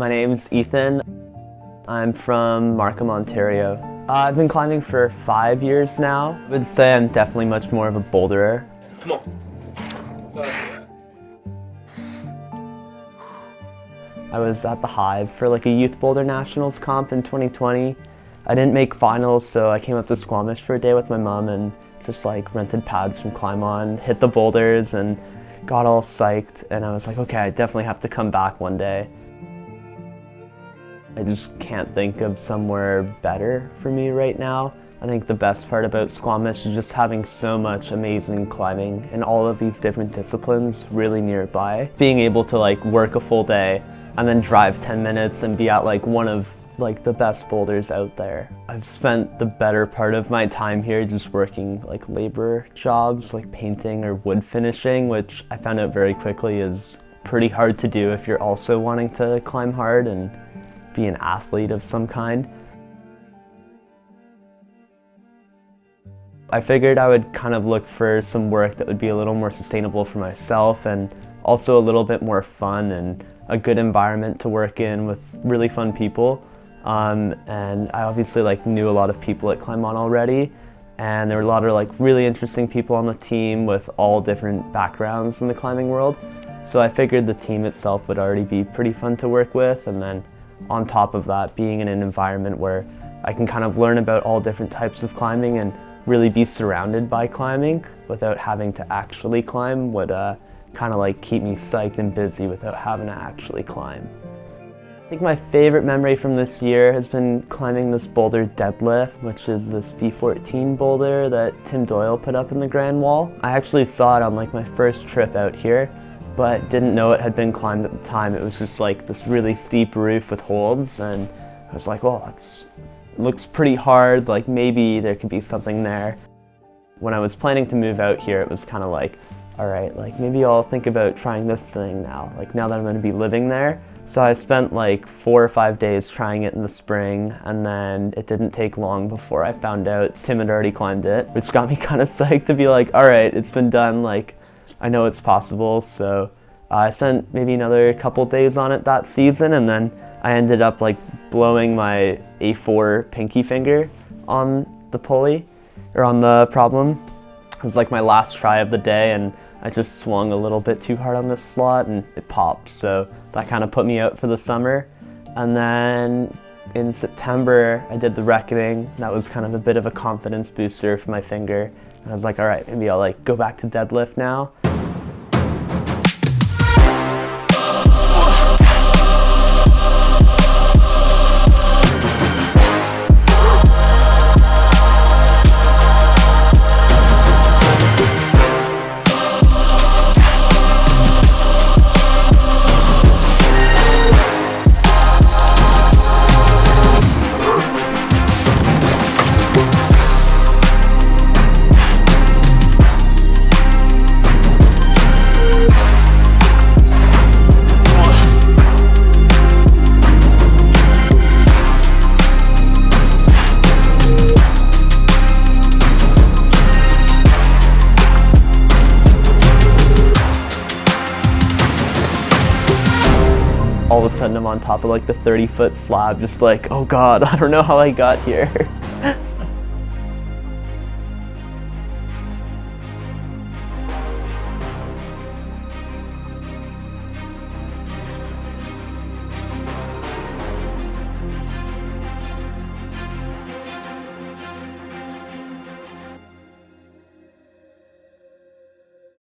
My name's Ethan. I'm from Markham, Ontario. I've been climbing for 5 years now. I would say I'm definitely much more of a boulderer. Come on. I was at the Hive for like a Youth Boulder Nationals comp in 2020. I didn't make finals, so I came up to Squamish for a day with my mom and just like rented pads from Climb On, hit the boulders and got all psyched, and I was like, okay, I definitely have to come back one day. I just can't think of somewhere better for me right now. I think the best part about Squamish is just having so much amazing climbing in all of these different disciplines really nearby. Being able to like work a full day and then drive 10 minutes and be at like one of like the best boulders out there. I've spent the better part of my time here just working like labor jobs like painting or wood finishing, which I found out very quickly is pretty hard to do if you're also wanting to climb hard and be an athlete of some kind. I figured I would kind of look for some work that would be a little more sustainable for myself and also a little bit more fun and a good environment to work in with really fun people. And I obviously like knew a lot of people at Climb On already, and there were a lot of like really interesting people on the team with all different backgrounds in the climbing world. So I figured the team itself would already be pretty fun to work with, and then on top of that, being in an environment where I can kind of learn about all different types of climbing and really be surrounded by climbing without having to actually climb would kind of like keep me psyched and busy without having to actually climb. I think my favorite memory from this year has been climbing this boulder Deadlift, which is this V14 boulder that Tim Doyle put up in the Grand Wall. I actually saw it on like my first trip out here, but didn't know it had been climbed at the time. It was just like this really steep roof with holds, and I was like, well, it looks pretty hard, like maybe there could be something there. When I was planning to move out here, it was kind of like, all right, like maybe I'll think about trying this thing now, like now that I'm going to be living there. So I spent like 4 or 5 days trying it in the spring, and then it didn't take long before I found out Tim had already climbed it, which got me kind of psyched to be like, all right, it's been done, like I know it's possible. So I spent maybe another couple days on it that season, and then I ended up like blowing my A4 pinky finger on the pulley, or on the problem. It was like my last try of the day, and I just swung a little bit too hard on this slot and it popped. So that kind of put me out for the summer. And then in September, I did the reckoning. That was kind of a bit of a confidence booster for my finger. And I was like, all right, maybe I'll like go back to deadlift now. All of a sudden I'm on top of like the 30-foot slab, just like, oh God, I don't know how I got here.